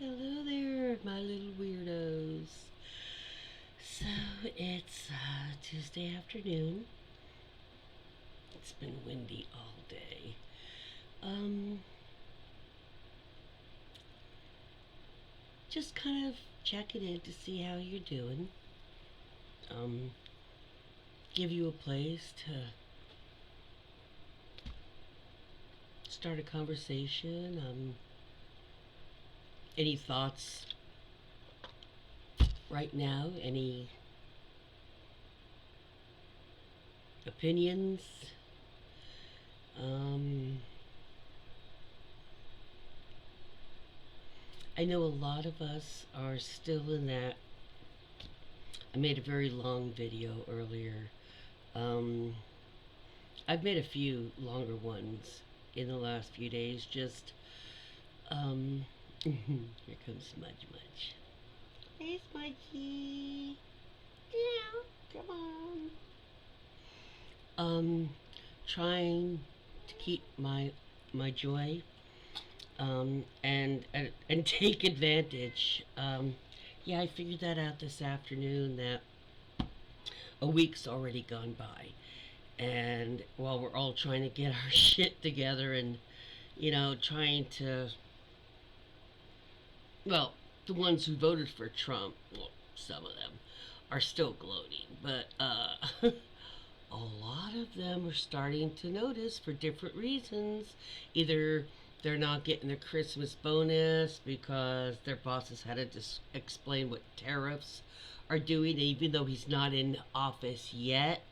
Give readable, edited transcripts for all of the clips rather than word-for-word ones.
Hello there, my little weirdos. So it's Tuesday afternoon. It's been windy all day. Um, just kind of checking in to see how you're doing. Um, give you a place to start a conversation. Any thoughts right now? Any opinions? Um, I know a lot of us are still in that. I made a very long video earlier. Um, I've made a few longer ones in the last few days. Just, here comes Smudge Mudge. Hey, Smudgy. Yeah, come on. Trying to keep my joy, and take advantage. Yeah, I figured that out this afternoon that a week's already gone by, and while we're all trying to get our shit together and trying to, well, the ones who voted for Trump, well, some of them are still gloating, but a lot of them are starting to notice for different reasons. Either they're not getting their Christmas bonus because their bosses had to explain what tariffs are doing, even though he's not in office yet.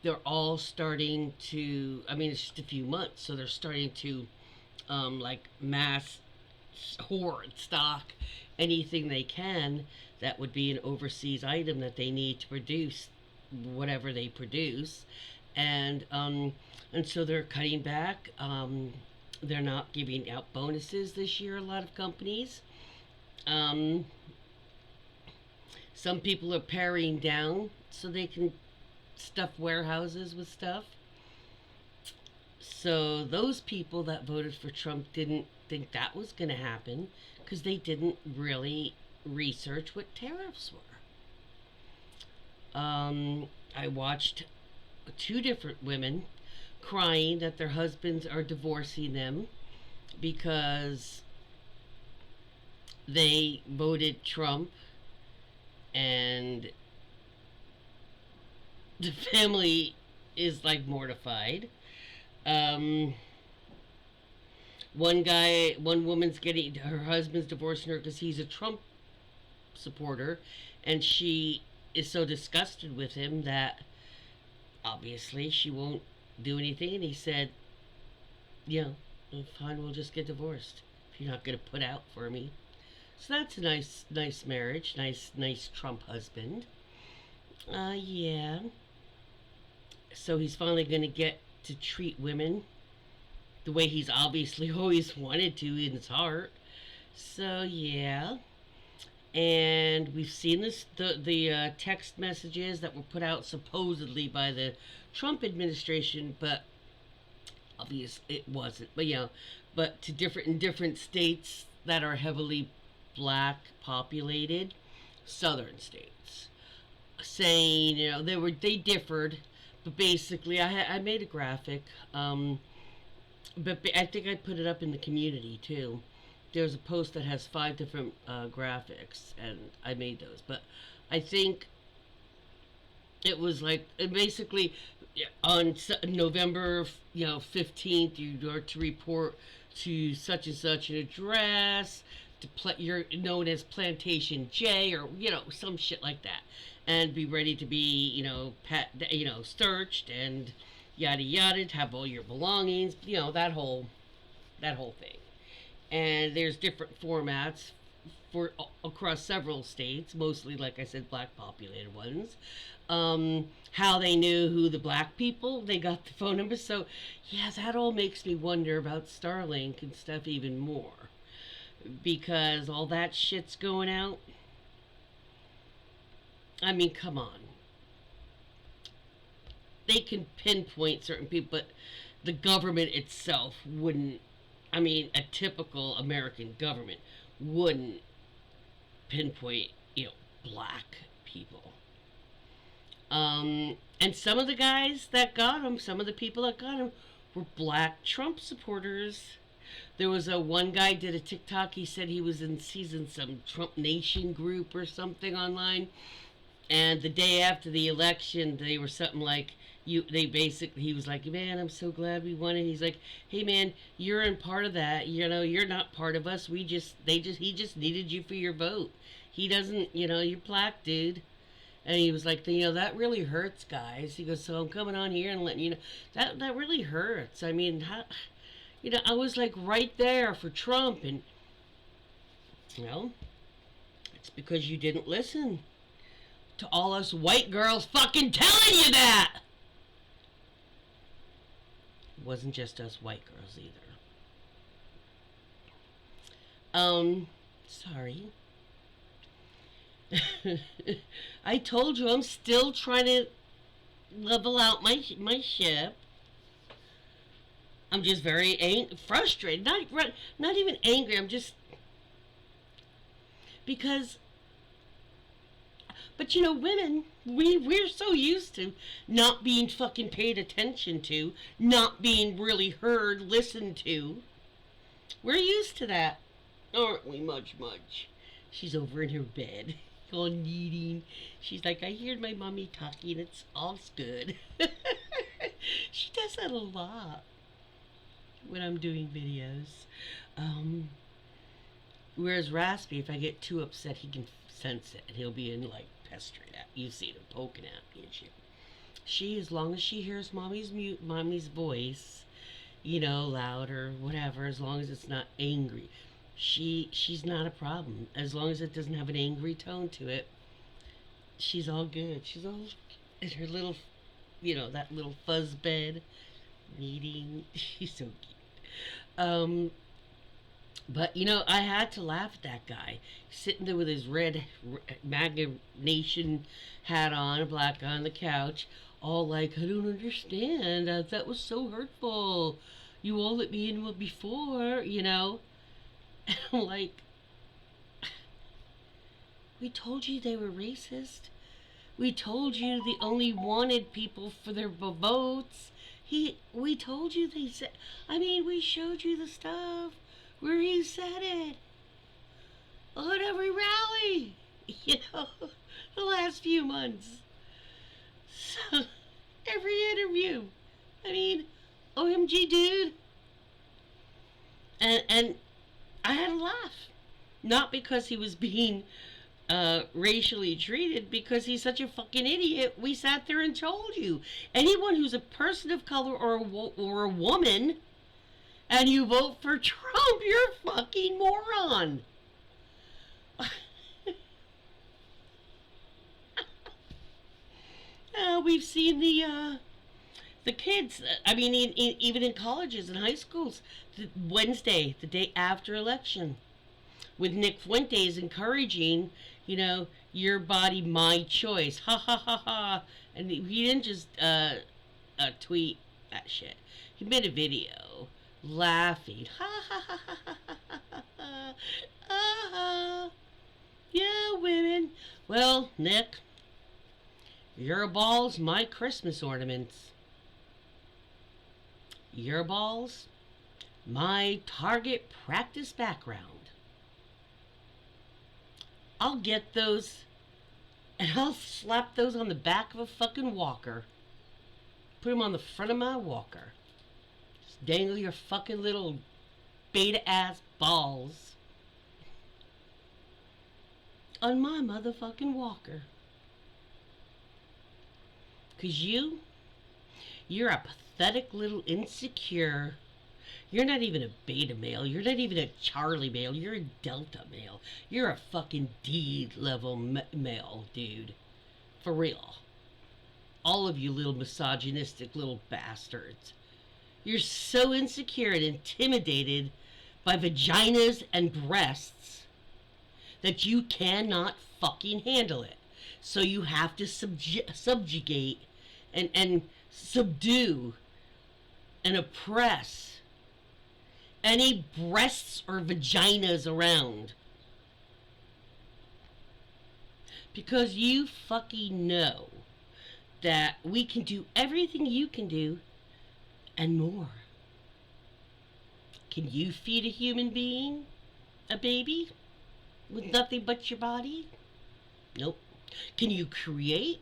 They're all starting to, I mean, it's just a few months, so they're starting to, like, mass hoard stock anything they can that would be an overseas item that they need to produce whatever they produce, and so they're cutting back. They're not giving out bonuses this year. A lot of companies. Um, some people are paring down so they can stuff warehouses with stuff. So those people that voted for Trump didn't think that was going to happen because they didn't really research what tariffs were. I watched two different women crying that their husbands are divorcing them because they voted Trump, and the family is like mortified. Um, one woman's getting, her husband's divorcing her because he's a Trump supporter, and she is so disgusted with him that obviously she won't do anything. And he said, "Yeah, fine, we'll just get divorced if you're not going to put out for me." So that's a nice marriage, nice Trump husband. Yeah. So he's finally going to get to treat women the way he's obviously always wanted to in his heart. So yeah, and we've seen the text messages that were put out supposedly by the Trump administration, but obvious it wasn't. But but to different states that are heavily black populated, southern states, saying they differed, but basically I made a graphic, but I think I put it up in the community too. There's a post that has five different graphics, and I made those. But I think it was like basically on November 15th, you are to report to such and such an address. You're known as Plantation J, or some shit like that, and be ready to be searched and yada yada, to have all your belongings, that whole thing. And there's different formats for across several states, mostly, like I said, black populated ones. How they knew who the black people, they got the phone numbers. So yeah, that all makes me wonder about Starlink and stuff even more, because all that shit's going out. I mean, come on. They can pinpoint certain people, but the government itself wouldn't I mean, a typical American government wouldn't pinpoint, black people. And some of the guys that got him, some of the people that got him, were black Trump supporters. There was a one guy did a TikTok. He said he's in some Trump Nation group or something online. And the day after the election, they were something like, they basically, he was like, man, I'm so glad we won. And he's like, hey man, you're in part of that. You're not part of us. He just needed you for your vote. He doesn't, you're black, dude. And he was like, that really hurts, guys. He goes, so I'm coming on here and letting you know that really hurts. I mean, how, I was like right there for Trump, and it's because you didn't listen to all us white girls fucking telling you that. It wasn't just us white girls either. Sorry. I told you I'm still trying to level out my ship. I'm just very frustrated. Not even angry. I'm just because. But women, we're so used to not being fucking paid attention to, not being really heard, listened to. We're used to that, aren't we? Much. She's over in her bed, all kneading. She's like, I hear my mommy talking. It's all good. She does that a lot when I'm doing videos. Whereas Raspy, if I get too upset, he can sense it, and he'll be in like pestering at me. You see him poking at me and shit. She, as long as she hears mommy's voice, loud or whatever, as long as it's not angry, she's not a problem. As long as it doesn't have an angry tone to it, she's all good. She's all in her little, that little fuzz bed, kneading. She's so cute. But I had to laugh at that guy sitting there with his red MAGA Nation hat on, a black guy on the couch, all like, I don't understand. That was so hurtful. You all let me in before, And I'm like, we told you they were racist. We told you they only wanted people for their votes. We told you they said. I mean, we showed you the stuff where he said it on every rally, the last few months. So, every interview. I mean, OMG, dude. And I had a laugh. Not because he was being racially treated, because he's such a fucking idiot. We sat there and told you. Anyone who's a person of color or a woman, and you vote for Trump, you're a fucking moron. We've seen the kids. I mean, even in colleges and high schools, Wednesday, the day after election, with Nick Fuentes encouraging, your body, my choice. Ha ha ha ha. And he didn't just tweet that shit. He made a video laughing. Ha ha ha ha ha ha ha. Yeah, women. Well, Nick, your balls, my Christmas ornaments. Your balls, my target practice background. I'll get those, and I'll slap those on the back of a fucking walker. Put them on the front of my walker. Just dangle your fucking little beta ass balls on my motherfucking walker. 'Cause you're a pathetic little insecure. You're not even a beta male. You're not even a Charlie male. You're a Delta male. You're a fucking D level male, dude. For real. All of you little misogynistic little bastards. You're so insecure and intimidated by vaginas and breasts that you cannot fucking handle it. So you have to subjugate and subdue and oppress any breasts or vaginas around. Because you fucking know that we can do everything you can do and more. Can you feed a human being a baby with nothing but your body? Nope. Can you create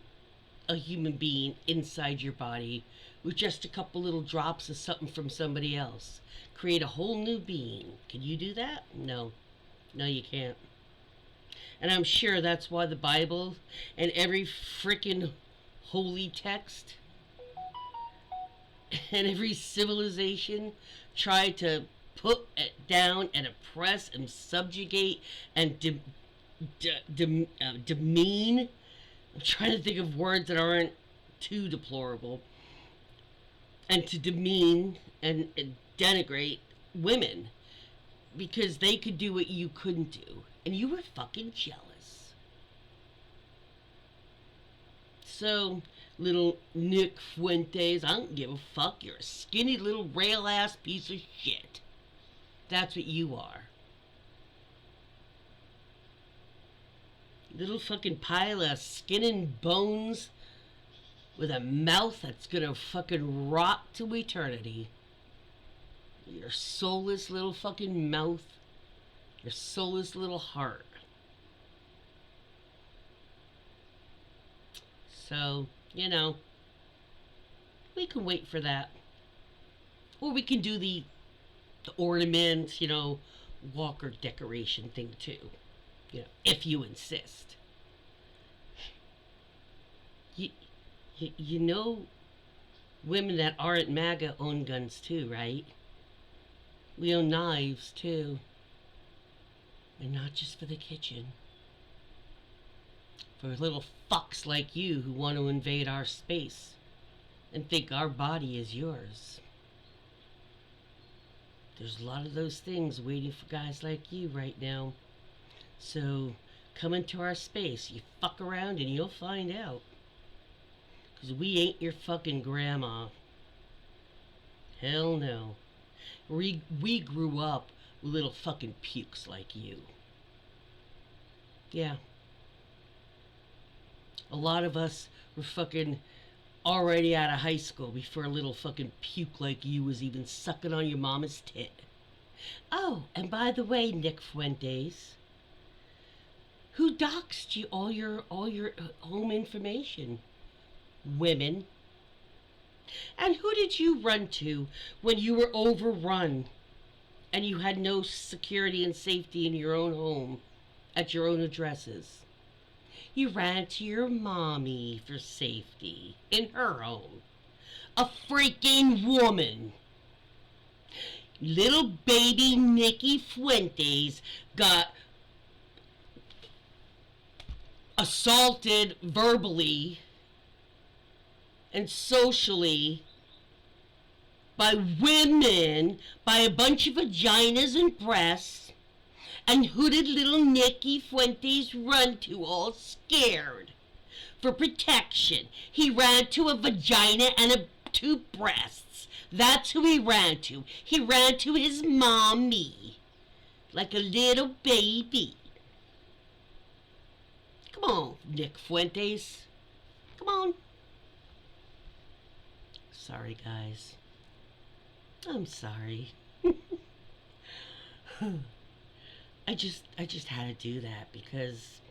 a human being inside your body with just a couple little drops of something from somebody else? Create a whole new being. Can you do that? No. No, you can't. And I'm sure that's why the Bible and every freaking holy text and every civilization tried to put it down and oppress and subjugate and demean. I'm trying to think of words that aren't too deplorable. And to demean and denigrate women because they could do what you couldn't do. And you were fucking jealous. So, little Nick Fuentes, I don't give a fuck. You're a skinny little rail ass piece of shit. That's what you are. Little fucking pile of skin and bones with a mouth that's gonna fucking rot to eternity. Your soulless little fucking mouth. Your soulless little heart. So, we can wait for that. Or we can do the ornaments, walker decoration thing too. If you insist. You know, women that aren't MAGA own guns too, right? We own knives too. And not just for the kitchen. For little fucks like you who want to invade our space and think our body is yours. There's a lot of those things waiting for guys like you right now. So come into our space. You fuck around and you'll find out. Because we ain't your fucking grandma. Hell no. We grew up with little fucking pukes like you. Yeah. A lot of us were fucking already out of high school before a little fucking puke like you was even sucking on your mama's tit. Oh, and by the way, Nick Fuentes, who doxed you all your home information? Women. And who did you run to when you were overrun and you had no security and safety in your own home at your own addresses? You ran to your mommy for safety in her home. A freaking woman. Little baby Nikki Fuentes got assaulted verbally and socially by women, by a bunch of vaginas and breasts. And who did little Nicky Fuentes run to, all scared? For protection. He ran to a vagina and two breasts. That's who he ran to. He ran to his mommy. Like a little baby. Come on, Nick Fuentes. Come on. Sorry, guys. I'm sorry. I just had to do that because,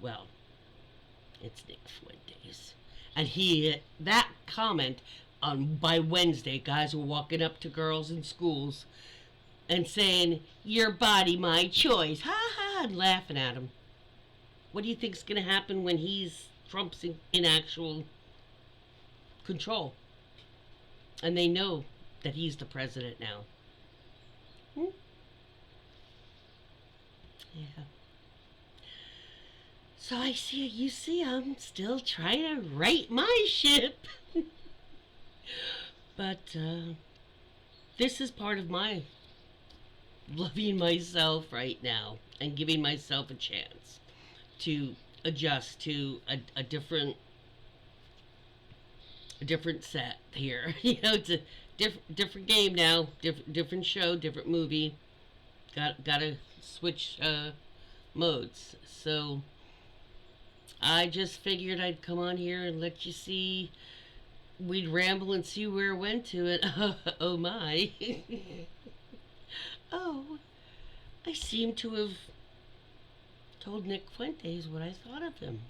well, it's Nick Fuentes. And that comment by Wednesday, guys were walking up to girls in schools and saying, your body, my choice. Ha ha, and laughing at him. What do you think's going to happen when Trump's in actual control? And they know that he's the president now. Yeah. So you see, I'm still trying to right my ship. But this is part of my loving myself right now and giving myself a chance to adjust to a different set here, to Different game now. Different show. Different movie. Gotta switch modes. So I just figured I'd come on here and let you see. We'd ramble and see where it went to it. Oh my. Oh, I seem to have told Nick Fuentes what I thought of him.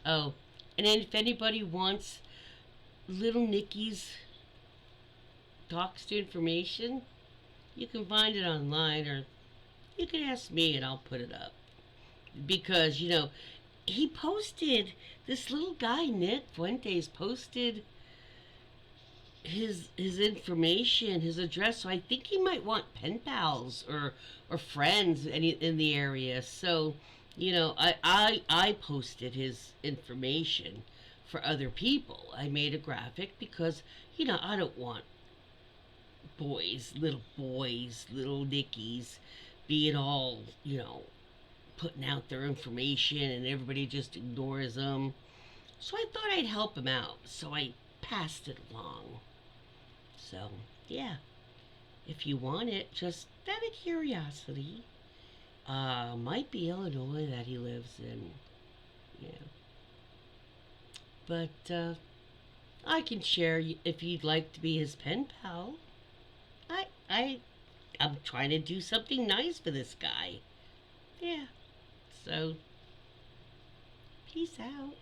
Oh, and then if anybody wants little Nicky's talks to information, you can find it online, or you can ask me and I'll put it up. Because, he posted, this little guy, Nick Fuentes, posted his information, his address. So I think he might want pen pals or friends in the area. So, I posted his information for other people. I made a graphic because, I don't want little Nickies being all, putting out their information and everybody just ignores them. So I thought I'd help him out. So I passed it along. So, yeah. If you want it, just out of curiosity. Might be Illinois that he lives in. Yeah. But, I can share if you'd like to be his pen pal. I, I, I'm trying to do something nice for this guy. Yeah. So, peace out.